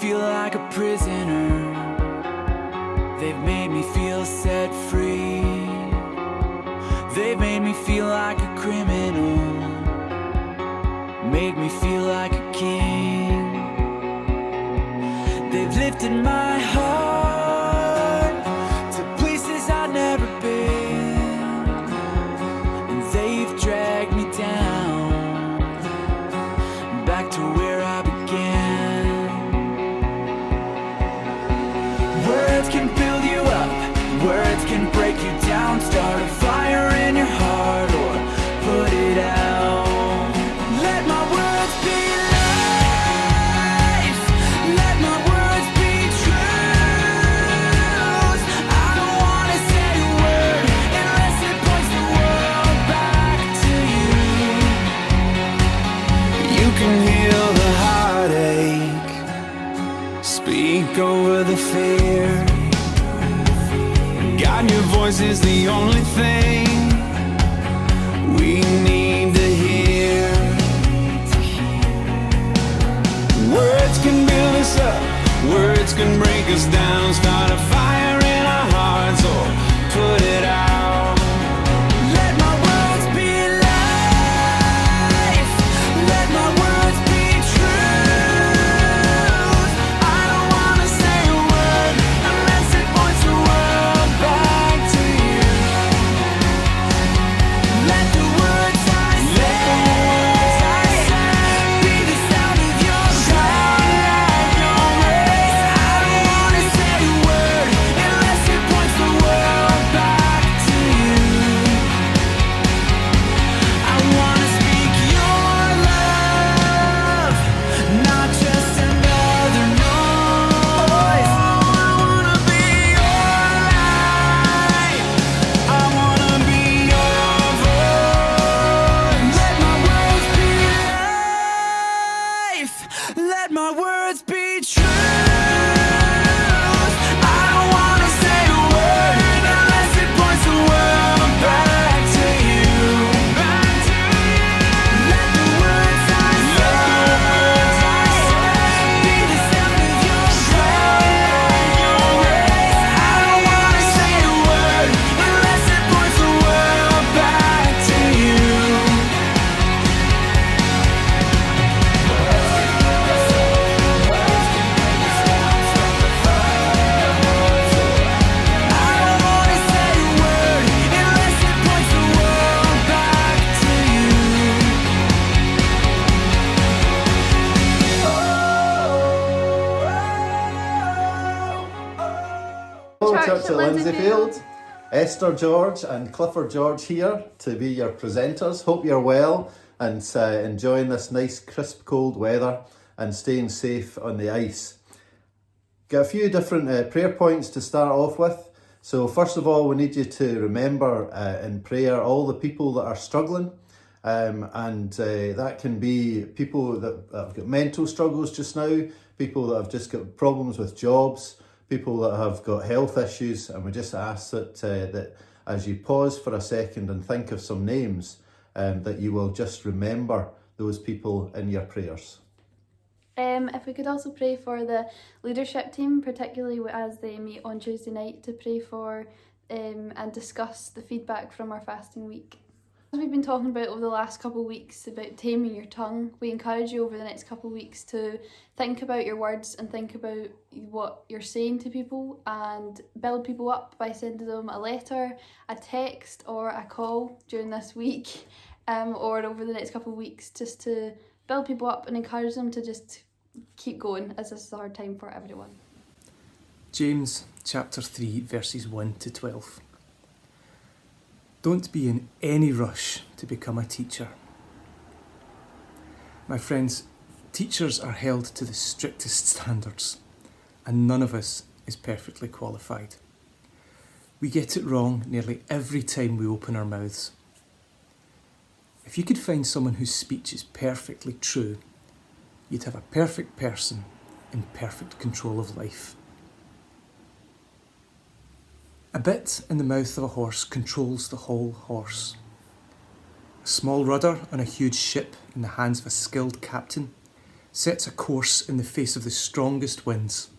feel like a prisoner. They've made me feel set free. They've made me feel like a criminal. Made me feel like a king. They've lifted my heart to places I've never been, and they've dragged me down back to where I began. Words can build you up, words can break you down. Start a fire in your heart or put it out. Let my words be life. Let my words be truth. I don't wanna say a word unless it points the world back to you. You can heal the heartache, speak over the fear. God, your voice is the only thing we need to hear. Words can build us up, words can break us down. Start a fire in our hearts or put it out. Let my words be life. Let my words be truth. I don't wanna say a word unless it points the world back to you. Let the words I say be the sound of your grace. I don't wanna say a word unless it points the world back to you. I wanna speak your love, not just another noise. I wanna be your light. I wanna be your voice. Let my words be life. Let my words be truth. I don't wanna say a word unless it points the world back to you. Let the words I say be the sound of your grace. I don't wanna say a word unless it points the world back to you. I don't wanna say a word unless it points the world back to you. Hello, Church at Lindsayfield. Esther George and Clifford George here to be your presenters. Hope you're well and enjoying this nice crisp cold weather and staying safe on the ice. Got a few different prayer points to start off with. So first of all, we need you to remember in prayer all the people that are struggling, and that can be people that have got mental struggles just now, people that have just got problems with jobs, people that have got health issues, and we just ask that as you pause for a second and think of some names, that you will just remember those people in your prayers. If we could also pray for the leadership team, particularly as they meet on Tuesday night to pray for and discuss the feedback from our fasting week. As we've been talking about over the last couple of weeks about taming your tongue, we encourage you over the next couple of weeks to think about your words and think about what you're saying to people and build people up by sending them a letter, a text or a call during this week or over the next couple of weeks, just to build people up and encourage them to just keep going, as this is a hard time for everyone. James chapter 3 verses 1 to 12. Don't be in any rush to become a teacher. My friends, teachers are held to the strictest standards, and none of us is perfectly qualified. We get it wrong nearly every time we open our mouths. If you could find someone whose speech is perfectly true, you'd have a perfect person in perfect control of life. A bit in the mouth of a horse controls the whole horse. A small rudder on a huge ship in the hands of a skilled captain sets a course in the face of the strongest winds.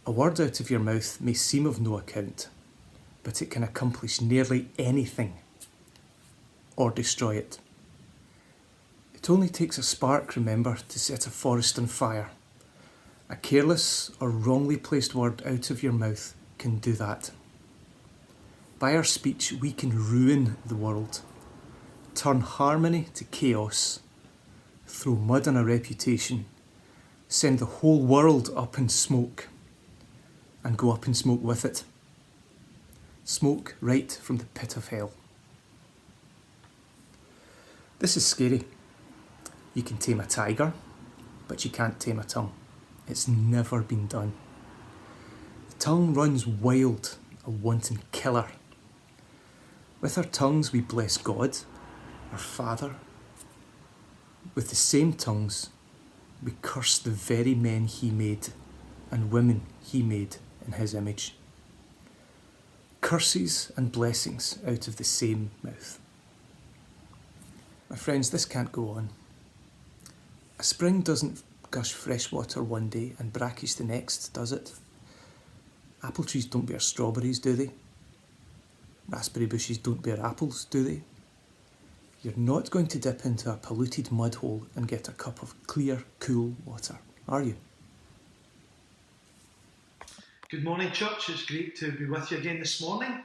A word out of your mouth may seem of no account, but it can accomplish nearly anything or destroy it. It only takes a spark, remember, to set a forest on fire. A careless or wrongly placed word out of your mouth can do that. By our speech, we can ruin the world, turn harmony to chaos, throw mud on a reputation, send the whole world up in smoke, and go up in smoke with it. Smoke right from the pit of hell. This is scary. You can tame a tiger, but you can't tame a tongue. It's never been done. The tongue runs wild, a wanton killer. With our tongues we bless God, our Father. With the same tongues we curse the very men He made and women He made in His image. Curses and blessings out of the same mouth. My friends, this can't go on. A spring doesn't gush fresh water one day and brackish the next, does it? Apple trees don't bear strawberries, do they? Raspberry bushes don't bear apples, do they? You're not going to dip into a polluted mud hole and get a cup of clear, cool water, are you? Good morning, church. It's great to be with you again this morning.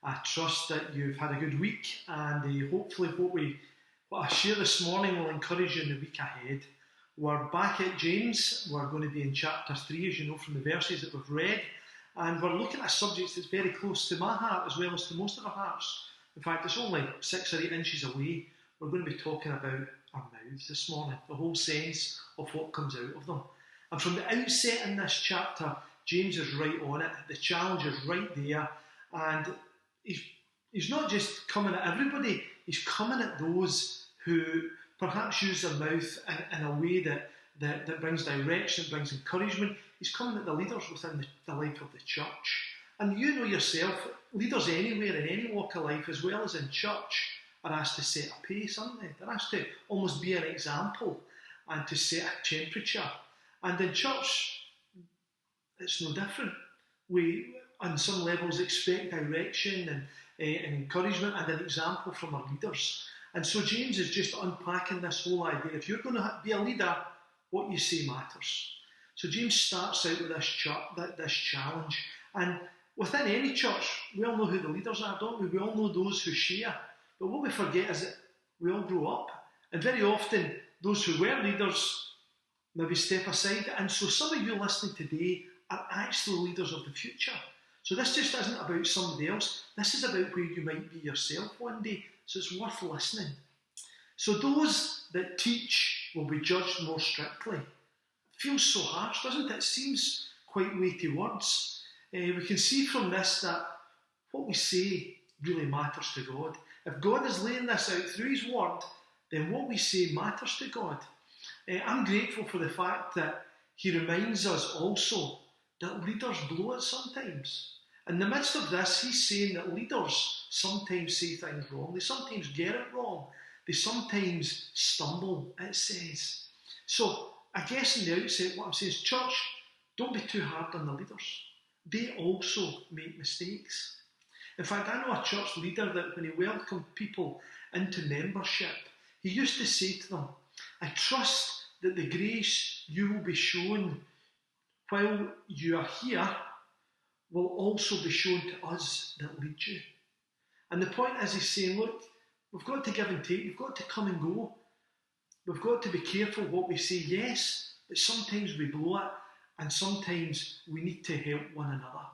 I trust that you've had a good week, and hopefully what I share this morning will encourage you in the week ahead. We're back at James. We're going to be in chapter 3, as you know from the verses that we've read, and we're looking at a subject that's very close to my heart as well as to most of our hearts. In fact, it's only 6 or 8 inches away. We're going to be talking about our mouths this morning, the whole sense of what comes out of them. And from the outset in this chapter, James is right on it. The challenge is right there, and he's not just coming at everybody, he's coming at those who perhaps use their mouth in a way that brings direction, brings encouragement. He's coming at the leaders within the life of the church. And you know yourself, leaders anywhere in any walk of life, as well as in church, are asked to set a pace, aren't they? They're asked to almost be an example and to set a temperature. And in church, it's no different. We, on some levels, expect direction and encouragement and an example from our leaders. And so James is just unpacking this whole idea. If you're going to be a leader, what you say matters. So James starts out with this challenge. And within any church, we all know who the leaders are, don't we? We all know those who share. But what we forget is that we all grow up. And very often, those who were leaders maybe step aside. And so some of you listening today are actually leaders of the future. So this just isn't about somebody else. This is about where you might be yourself one day. So it's worth listening. So those that teach will be judged more strictly. It feels so harsh, doesn't it? It seems quite weighty words. We can see from this that what we say really matters to God. If God is laying this out through His word, then what we say matters to God. I'm grateful for the fact that He reminds us also that leaders blow it sometimes. In the midst of this, He's saying that leaders sometimes say things wrong. They sometimes get it wrong. They sometimes stumble, it says. So, I guess in the outset, what I'm saying is, church, don't be too hard on the leaders. They also make mistakes. In fact, I know a church leader that when he welcomed people into membership, he used to say to them, I trust that the grace you will be shown while you are here will also be shown to us that lead you. And the point is, he's saying, look, we've got to give and take, we've got to come and go. We've got to be careful what we say, yes, but sometimes we blow it, and sometimes we need to help one another.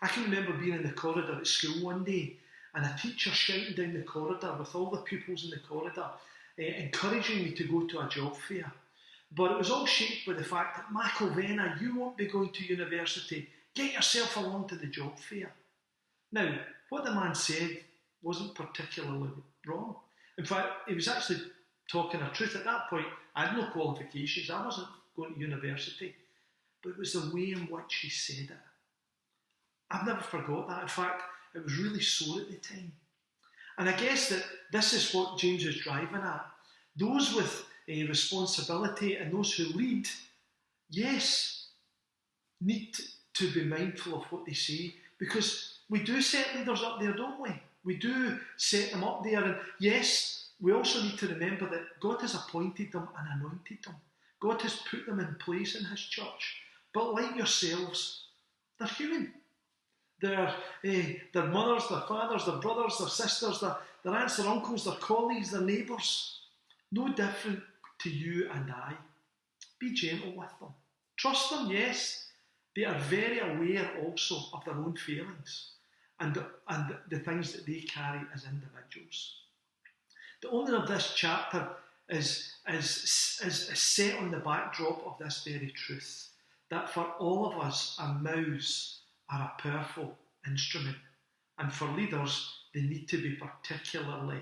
I can remember being in the corridor at school one day, and a teacher shouting down the corridor with all the pupils in the corridor, encouraging me to go to a job fair. But it was all shaped by the fact that, McIlvenna, you won't be going to university. Get yourself along to the job fair. Now, what the man said wasn't particularly wrong. In fact, he was actually talking a truth. At that point, I had no qualifications. I wasn't going to university. But it was the way in which he said it. I've never forgot that. In fact, it was really sore at the time. And I guess that this is what James is driving at. Those with responsibility, and those who lead, yes, need to be mindful of what they say, because we do set leaders up there, don't we? We do set them up there, and yes, we also need to remember that God has appointed them and anointed them. God has put them in place in his church. But like yourselves, they're human. They're their mothers, their fathers, their brothers, their sisters, their aunts, their uncles, their colleagues, their neighbours. No different to you and I. Be gentle with them. Trust them, yes. They are very aware also of their own failings and the things that they carry as individuals. The owner of this chapter is set on the backdrop of this very truth, that for all of us, our mouths are a powerful instrument, and for leaders, they need to be particularly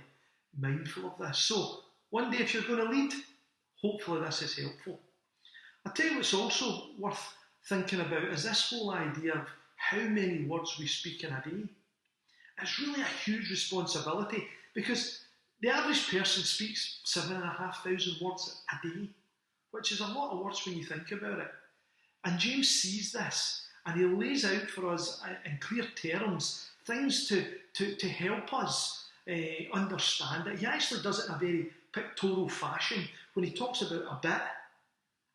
mindful of this. So, one day if you're going to lead, hopefully this is helpful. I'll tell you what's also worth thinking about is this whole idea of how many words we speak in a day. It's really a huge responsibility, because the average person speaks 7,500 words a day, which is a lot of words when you think about it. And James sees this, and he lays out for us in clear terms things to help us understand it. He actually does it in a very pictorial fashion. When he talks about a bit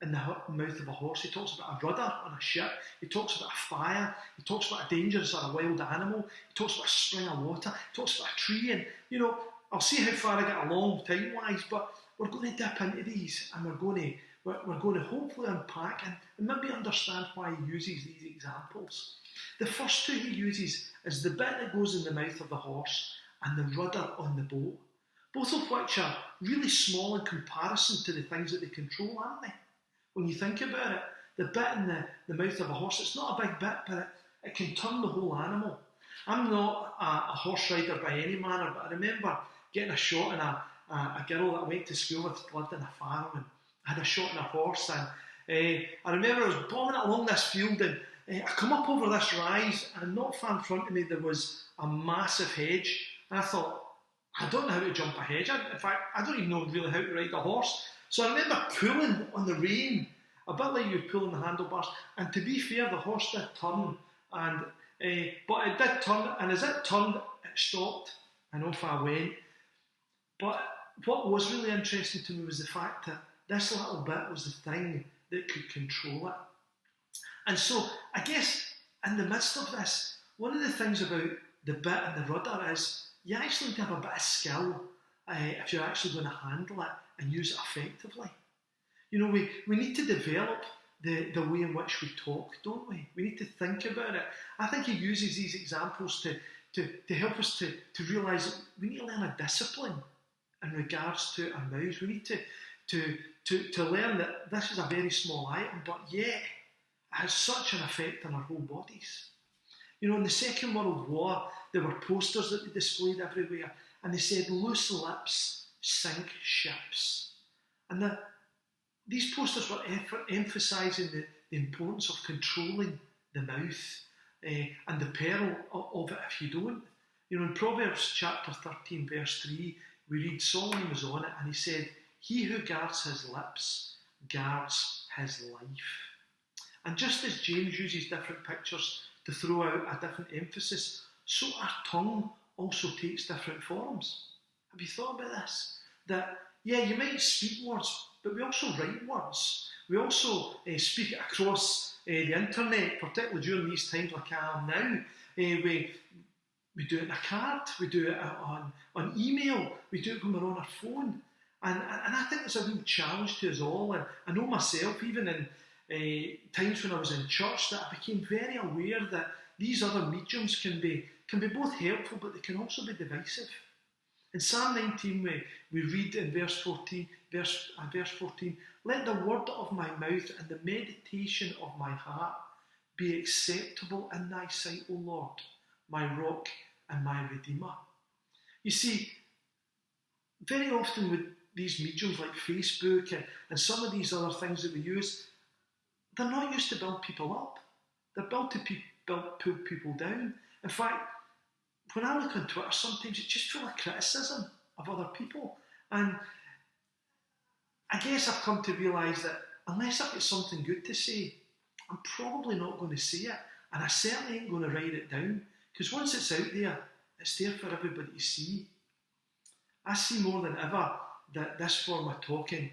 in the mouth of a horse, he talks about a rudder on a ship, he talks about a fire, he talks about a dangerous or a wild animal, he talks about a spring of water, he talks about a tree, and I'll see how far I get along time-wise, but we're going to dip into these, and we're going to hopefully unpack and maybe understand why he uses these examples. The first two he uses is the bit that goes in the mouth of the horse and the rudder on the boat, both of which are really small in comparison to the things that they control, aren't they? When you think about it, the bit in the mouth of a horse, it's not a big bit, but it can turn the whole animal. I'm not a horse rider by any manner, but I remember getting a shot in a girl that I went to school with, lived in a farm, and I had a shot in a horse, and I remember I was bombing it along this field, and I come up over this rise, and not far in front of me there was a massive hedge, and I thought, I don't know how to jump a hedge. In fact, I don't even know really how to ride a horse. So I remember pulling on the rein, a bit like you're pulling the handlebars, and to be fair, the horse did turn, and but it did turn, and as it turned, it stopped, and off I went. But what was really interesting to me was the fact that this little bit was the thing that could control it. And so, I guess, in the midst of this, one of the things about the bit and the rudder is you actually need to have a bit of skill if you're actually going to handle it and use it effectively. We need to develop the way in which we talk, don't we? We need to think about it. I think he uses these examples to help us to realise that we need to learn a discipline in regards to our mouths. We need to learn that this is a very small item, but yet it has such an effect on our whole bodies. In the Second World War, there were posters that they displayed everywhere, and they said, "Loose lips sink ships." And these posters were emphasising the importance of controlling the mouth and the peril of it if you don't. In Proverbs chapter 13, verse 3, we read Solomon was on it, and he said, "He who guards his lips guards his life." And just as James uses different pictures to throw out a different emphasis, so our tongue also takes different forms. Have you thought about this? That, yeah, you might speak words, but we also write words. We also speak it across the internet, particularly during these times like I am now. We do it in a card, we do it on email, we do it when we're on our phone. And I think it's a real challenge to us all. And I know myself, even in times when I was in church, that I became very aware that these other mediums can be both helpful, but they can also be divisive. In Psalm 19, we read in verse 14, "Let the word of my mouth and the meditation of my heart be acceptable in thy sight, O Lord, my rock and my redeemer." You see, very often with these mediums like Facebook and some of these other things that we use, they're not used to build people up. They're built to pull people down. In fact, when I look on Twitter, sometimes it's just full of criticism of other people. And I guess I've come to realise that unless I've got something good to say, I'm probably not going to say it, and I certainly ain't going to write it down, because once it's out there, it's there for everybody to see. I see more than ever that this form of talking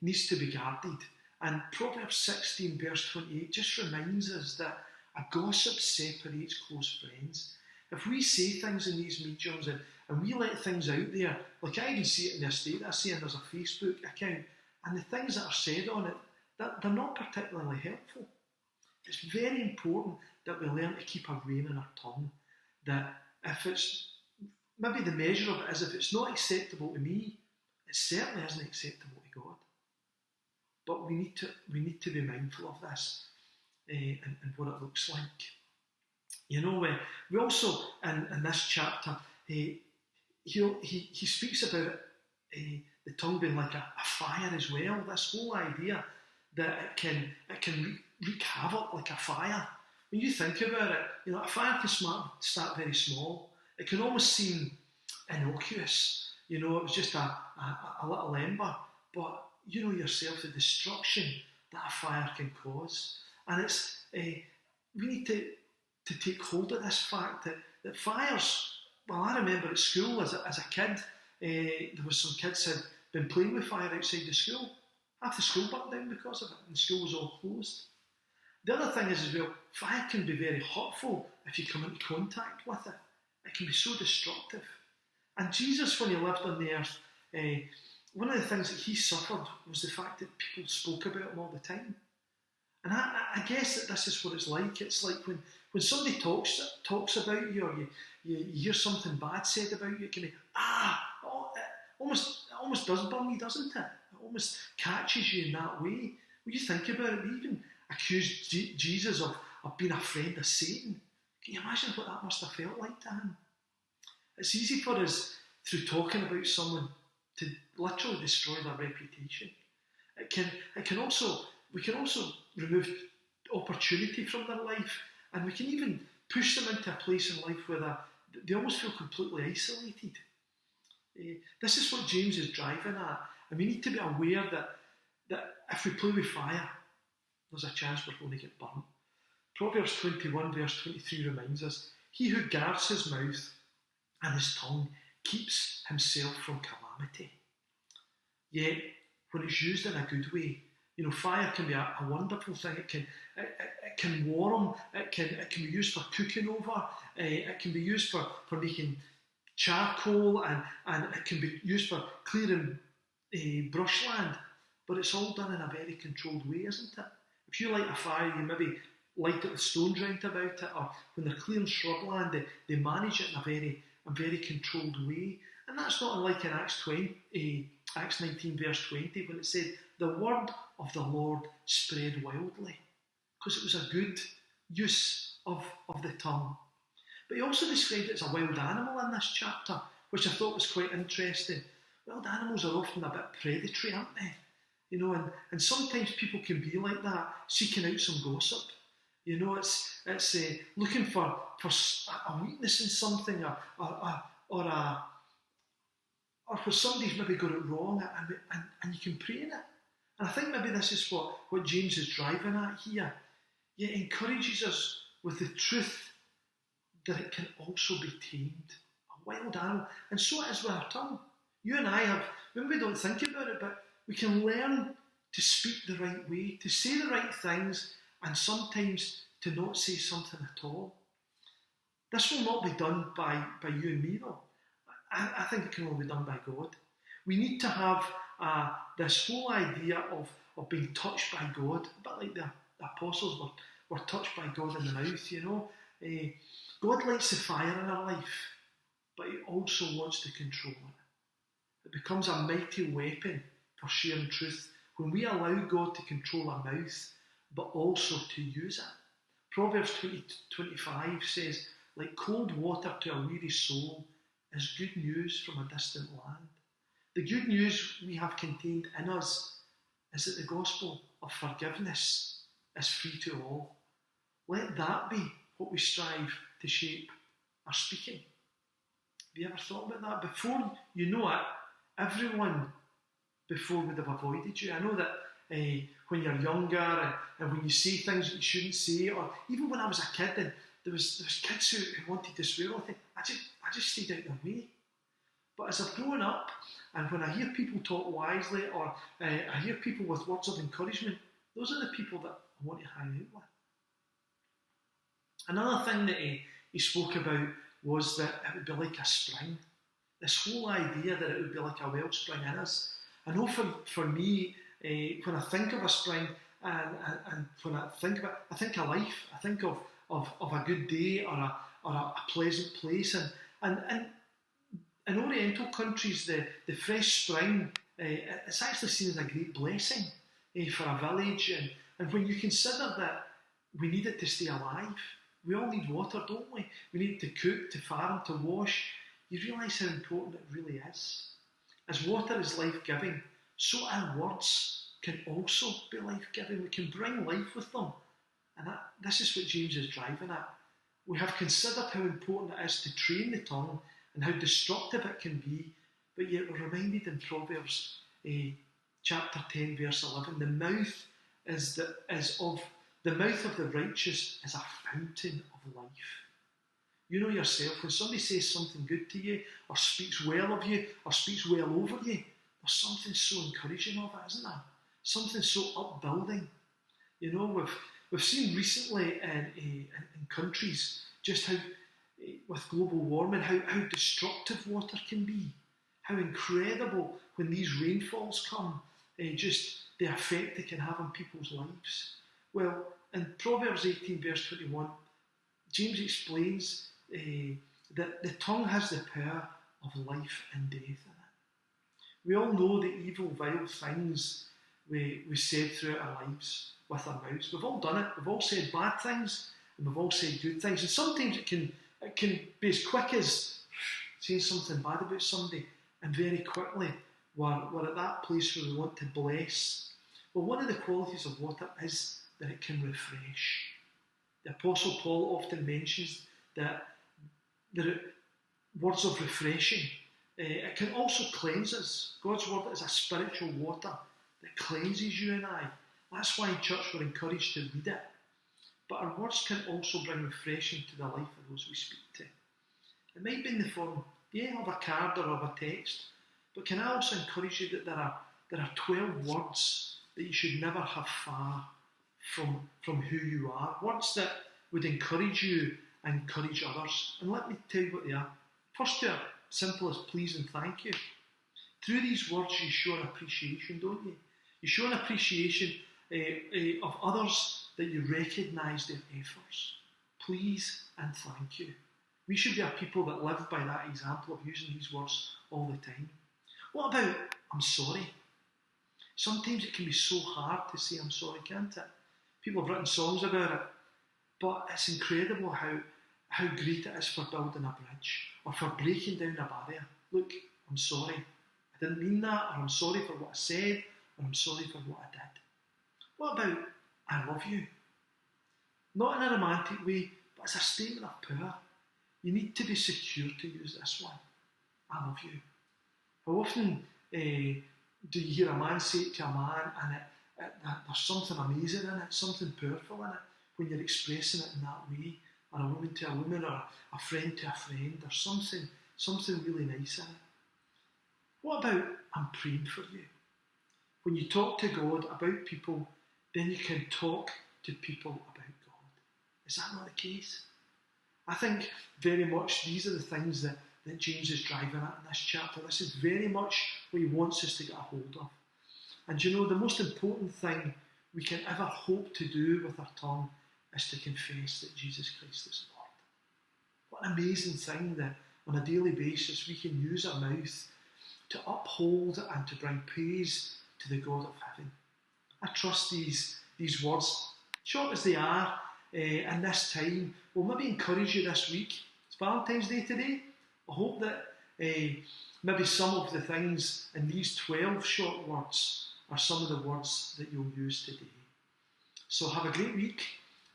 needs to be guarded, and Proverbs 16 verse 28 just reminds us that a gossip separates close friends. If we say things in these mediums and we let things out there, like I even see it in the estate, I see there's a Facebook account, and the things that are said on it, that they're not particularly helpful. It's very important that we learn to keep a rein in our tongue. That if it's, maybe the measure of it is, if it's not acceptable to me, it certainly isn't acceptable to God. But we need to be mindful of this and what it looks like. You know, we also, in this chapter, he speaks about the tongue being like a fire as well. This whole idea that it can wreak havoc like a fire. When you think about it, you know, a fire can start very small. It can almost seem innocuous. You know, it was just a little ember. But you know yourself the destruction that a fire can cause. And it's we need to take hold of this fact that fires, well, I remember at school as a kid, there was some kids had been playing with fire outside the school. Half the school burnt down because of it, and the school was all closed. The other thing is as well, fire can be very hurtful if you come into contact with it. It can be so destructive. And Jesus, when he lived on the earth, one of the things that he suffered was the fact that people spoke about him all the time. And I guess that this is what it's like. It's like when somebody talks about you, or you hear something bad said about you, it can be, it almost does burn you, doesn't it? It almost catches you in that way. When you think about it, we even accused Jesus of being a friend of Satan. Can you imagine what that must have felt like to him? It's easy for us, through talking about someone, to literally destroy their reputation. We can also remove opportunity from their life, and we can even push them into a place in life where they almost feel completely isolated. This is what James is driving at, and we need to be aware that if we play with fire, there's a chance we're going to get burnt. Proverbs 21 verse 23 reminds us, he who guards his mouth and his tongue keeps himself from calamity. Yet, when it's used in a good way, you know, fire can be a wonderful thing. It can warm. It can be used for cooking over. It can be used for making charcoal, and it can be used for clearing brushland. But it's all done in a very controlled way, isn't it? If you light a fire, you maybe light it with stones round about it, or when they're clearing shrubland, they manage it in a very controlled way. And that's not unlike in Acts 19 verse 20, when it said, the word of the Lord spread wildly, because it was a good use of the tongue. But he also described it as a wild animal in this chapter, which I thought was quite interesting. Wild animals are often a bit predatory, aren't they? You know, and sometimes people can be like that, seeking out some gossip. You know, it's looking for a weakness in something, or where somebody's maybe got it wrong, and you can pray in it. And I think maybe this is what James is driving at here. He encourages us with the truth that it can also be tamed. A wild animal. And so it is with our tongue. You and I have, maybe we don't think about it, but we can learn to speak the right way, to say the right things, and sometimes to not say something at all. This will not be done by you and me, though. I think it can only be done by God. We need to have this whole idea of being touched by God, a bit like the apostles were touched by God in the mouth, you know. God lights the fire in our life, but he also wants to control it. It becomes a mighty weapon for sharing truth when we allow God to control our mouth, but also to use it. Proverbs 20:25 says, like cold water to a weary soul is good news from a distant land. The good news we have contained in us is that the gospel of forgiveness is free to all. Let that be what we strive to shape our speaking. Have you ever thought about that? Before you know it, everyone before would have avoided you. I know that when you're younger and when you say things that you shouldn't say, or even when I was a kid and there was kids who wanted to swear all the time, I just stayed out their way. But as I've grown up, and when I hear people talk wisely, or I hear people with words of encouragement, those are the people that I want to hang out with. Another thing that he spoke about was that it would be like a spring. This whole idea that it would be like a wellspring in us. I know for me, when I think of a spring, and when I think of it, I think of life. I think of a good day or a pleasant place. And in Oriental countries, the fresh spring, it's actually seen as a great blessing for a village. And when you consider that we need it to stay alive, we all need water, don't we? We need to cook, to farm, to wash. You realise how important it really is. As water is life-giving, so our words can also be life-giving. We can bring life with them. And this is what James is driving at. We have considered how important it is to train the tongue and how destructive it can be, but yet we're reminded in Proverbs chapter 10, verse 11, the mouth of the righteous is a fountain of life. You know yourself, when somebody says something good to you, or speaks well of you, or speaks well over you, there's something so encouraging of it, isn't there? Something so upbuilding. You know, we've seen recently in countries just how, with global warming, how destructive water can be. How incredible when these rainfalls come, just the effect it can have on people's lives. Well, in Proverbs 18, verse 21, James explains that the tongue has the power of life and death in it. We all know the evil, vile things we said throughout our lives with our mouths. We've all done it. We've all said bad things and we've all said good things. And sometimes it can be as quick as saying something bad about somebody, and very quickly we're at that place where we want to bless. Well, one of the qualities of water is that it can refresh. The Apostle Paul often mentions that words of refreshing. It can also cleanse us. God's word is a spiritual water that cleanses you and I. That's why in church we're encouraged to read it. But our words can also bring refreshing to the life of those we speak to. It might be in the form, of a card or of a text, but can I also encourage you that there are 12 words that you should never have far from who you are. Words that would encourage you and encourage others. And let me tell you what they are. First, they are simple as please and thank you. Through these words you show an appreciation, don't you? You show an appreciation of others, that you recognise their efforts. Please and thank you. We should be a people that live by that example of using these words all the time. What about I'm sorry? Sometimes it can be so hard to say I'm sorry, can't it? People have written songs about it, but it's incredible how great it is for building a bridge or for breaking down a barrier. Look, I'm sorry. I didn't mean that, or I'm sorry for what I said, or I'm sorry for what I did. What about I love you? Not in a romantic way, but as a statement of power. You need to be secure to use this one. I love you. How often do you hear a man say it to a man and there's something amazing in it, something powerful in it, when you're expressing it in that way, or a woman to a woman, or a friend to a friend, there's something really nice in it. What about I'm praying for you? When you talk to God about people, then you can talk to people about God. Is that not the case? I think very much these are the things that James is driving at in this chapter. This is very much what he wants us to get a hold of. And you know, the most important thing we can ever hope to do with our tongue is to confess that Jesus Christ is Lord. What an amazing thing that on a daily basis we can use our mouth to uphold and to bring praise to the God of heaven. I trust these words, short as they are, in this time, will maybe encourage you this week. It's Valentine's Day today. I hope that maybe some of the things in these 12 short words are some of the words that you'll use today. So have a great week,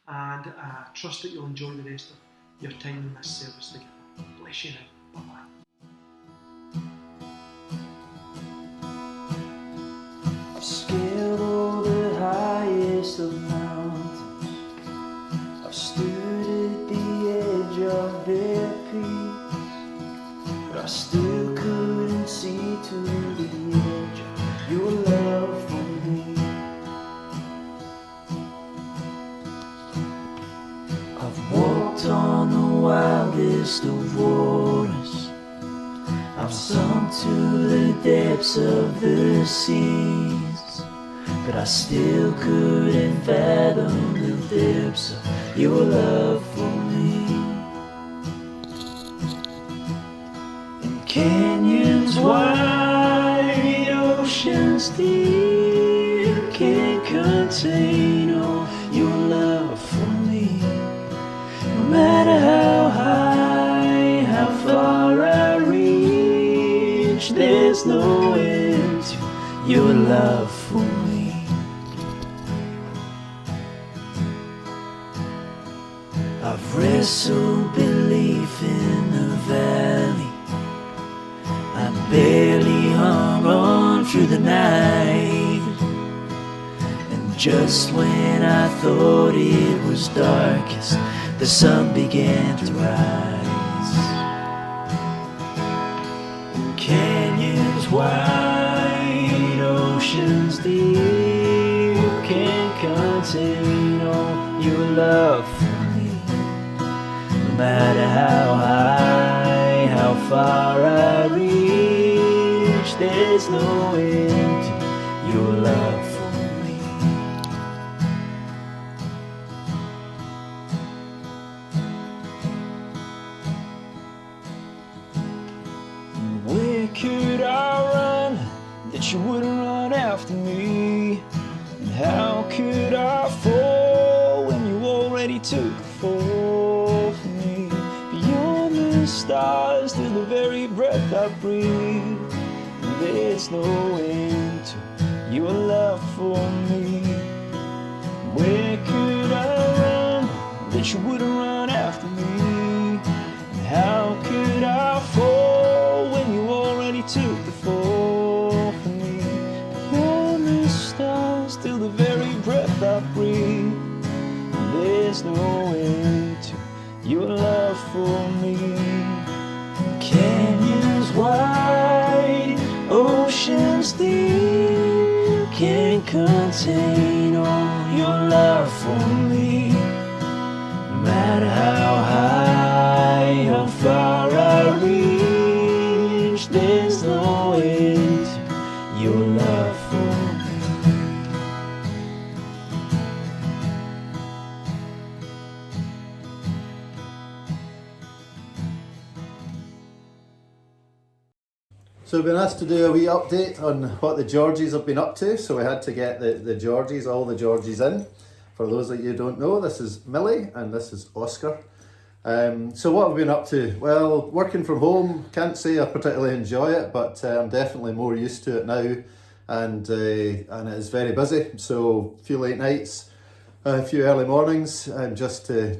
and trust that you'll enjoy the rest of your time in this service together. Bless you now. Bye-bye. peace, but I still couldn't see to the edge of your love for me. I've walked on the wildest of waters, I've sunk to the depths of the seas, but I still couldn't fathom the depths of your love for me. And canyons wide, oceans deep, can't contain all your love for me. No matter how high, how far I reach, there's no end to your love for me. I've wrestled belief in the valley, I barely hung on through the night, and just when I thought it was darkest, the sun began to rise. And canyons wide, oceans deep, can't contain all your love for me. No matter how high, how far I reach, there's no end to your love for me. Where could I run that you wouldn't run after me? And how could I fall when you already took the fall for me? Beyond the stars to the very breath I breathe, there's no end to your love for me. Where could I run that you wouldn't run after me? And how could I fall when you already took the fall for me? Beyond the stars till the very breath I breathe, there's no end to your love for me. Canyons wide, oceans deep, can't contain all your love for me. No matter how high, how far I reach, there's no end to your love for me. So we've been asked to do a wee update on what the Georgies have been up to, so we had to get the Georgies, all the Georgies in. For those that you don't know, this is Millie and this is Oscar. So what have we been up to? Well, working from home, can't say I particularly enjoy it, but I'm definitely more used to it now, and it is very busy. So a few late nights, a few early mornings, just to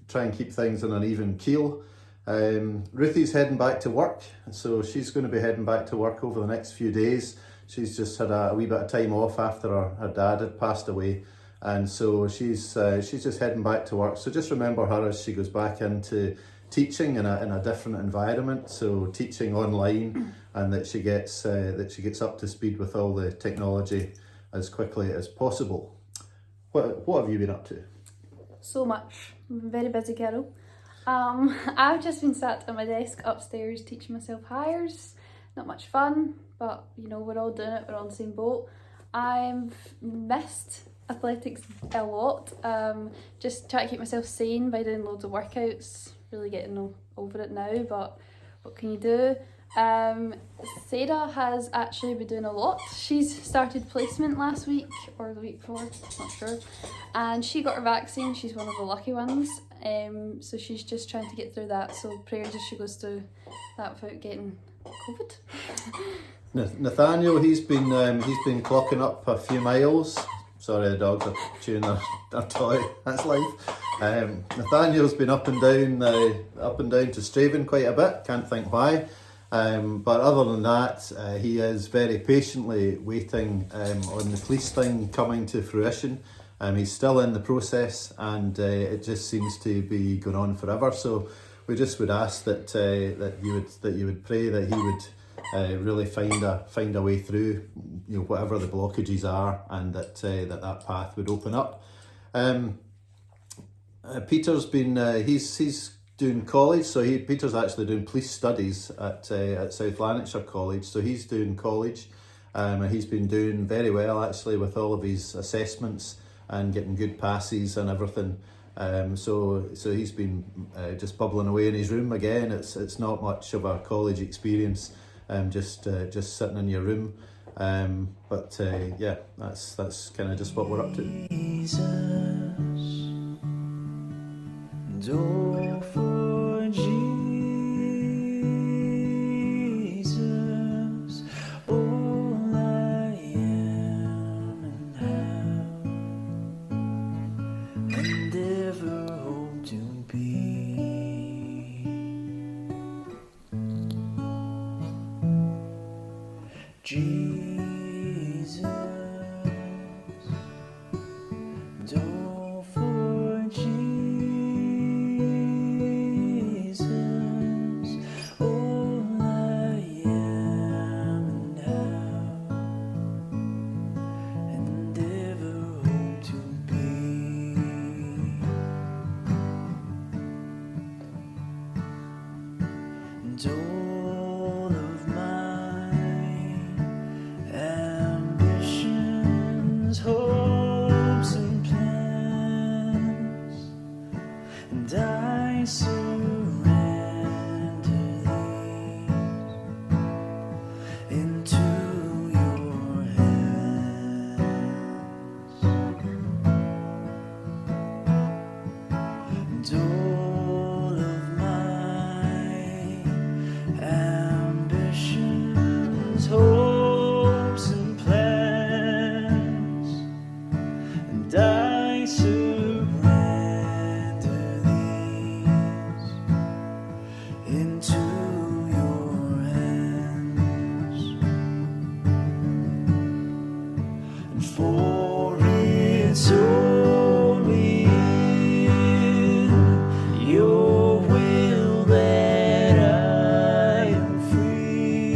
try and keep things on an even keel. Ruthie's heading back to work, so she's going to be heading back to work over the next few days. She's just had a wee bit of time off after her dad had passed away, and so she's just heading back to work. So just remember her as she goes back into teaching in a different environment, so teaching online, and that she gets up to speed with all the technology as quickly as possible. What have you been up to? So much. I'm very busy, Carol. I've just been sat at my desk upstairs teaching myself hires. Not much fun, but you know, we're all doing it, we're all in the same boat. I've missed athletics a lot. Just trying to keep myself sane by doing loads of workouts. Really getting over it now, but what can you do? Sarah has actually been doing a lot. She's started placement last week or the week before, not sure, and she got her vaccine. She's one of the lucky ones, so she's just trying to get through that, so prayers as she goes through that without getting COVID. Nathaniel, he's been clocking up a few miles. Sorry, the dogs are chewing their toy. That's life. Nathaniel's been up and down to Straven quite a bit. Can't think why. But other than that, he is very patiently waiting on the police thing coming to fruition. He's still in the process, and it just seems to be going on forever. So we just would ask that that you would pray that he would really find a way through, whatever the blockages are, and that path would open up. Peter's been he's doing college, so Peter's actually doing police studies at South Lanarkshire College, so he's doing college, and he's been doing very well actually with all of his assessments and getting good passes and everything. So he's been just bubbling away in his room again. It's not much of a college experience, just sitting in your room. But yeah, that's kind of just what we're up to. Oh, for Jesus, all I am and have, and ever hope to be. Jesus, oh, for Jesus, all I am and have, and ever hope to be. And all of my ambitions, hopes and plans, and I surrender these into your hands. And all of my ambitions, hopes and plans, and I surrender these into your hands. And for it's only in your will that I am free.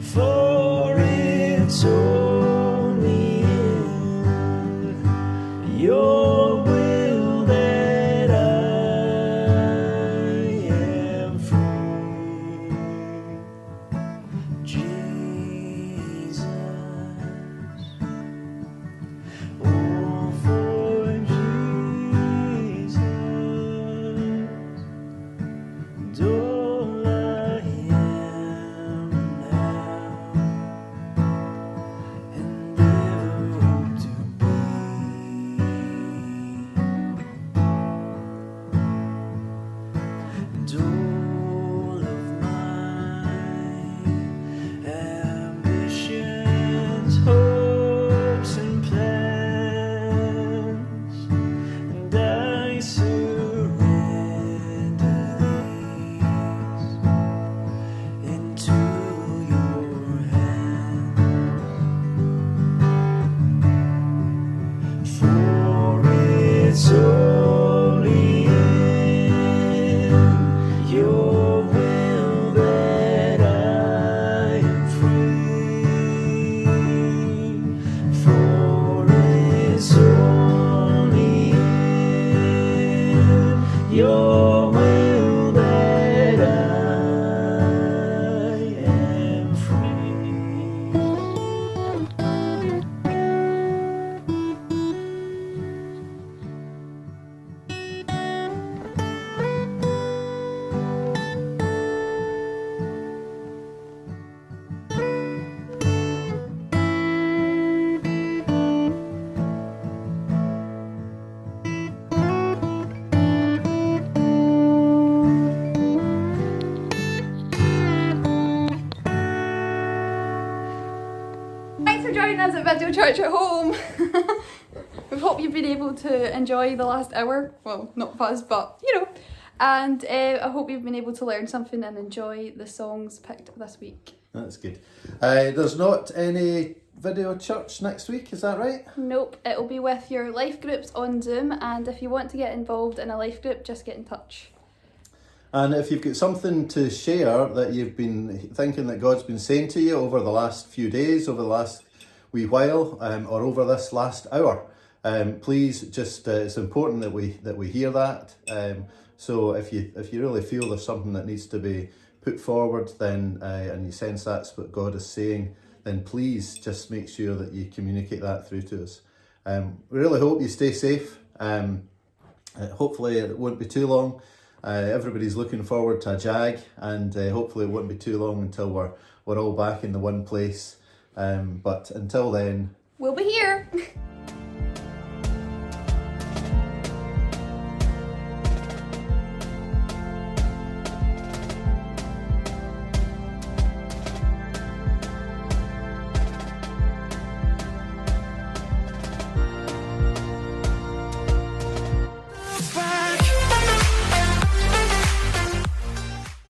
For it's only in your will that I am free. Jesus, oh, for Jesus, and all I am and have, and ever hope to be. And all of my ambitions, hopes and plans, and I surrender these into your hands. For it's only in your will that I am free. For it's only in your will that I am free. Thanks for joining us at Video Church at Home. We hope you've been able to enjoy the last hour. Well, not us, but And I hope you've been able to learn something and enjoy the songs picked this week. That's good. There's not any video church next week, is that right? Nope, it'll be with your life groups on Zoom, and if you want to get involved in a life group, just get in touch. And if you've got something to share that you've been thinking that God's been saying to you over the last few days, over the last wee while, or over this last hour, please just, it's important that we hear that. So if you really feel there's something that needs to be put forward, then and you sense that's what God is saying, then please just make sure that you communicate that through to us. We really hope you stay safe. Hopefully it won't be too long. Everybody's looking forward to a jag, and hopefully it won't be too long until we're all back in the one place. But until then, We'll be here!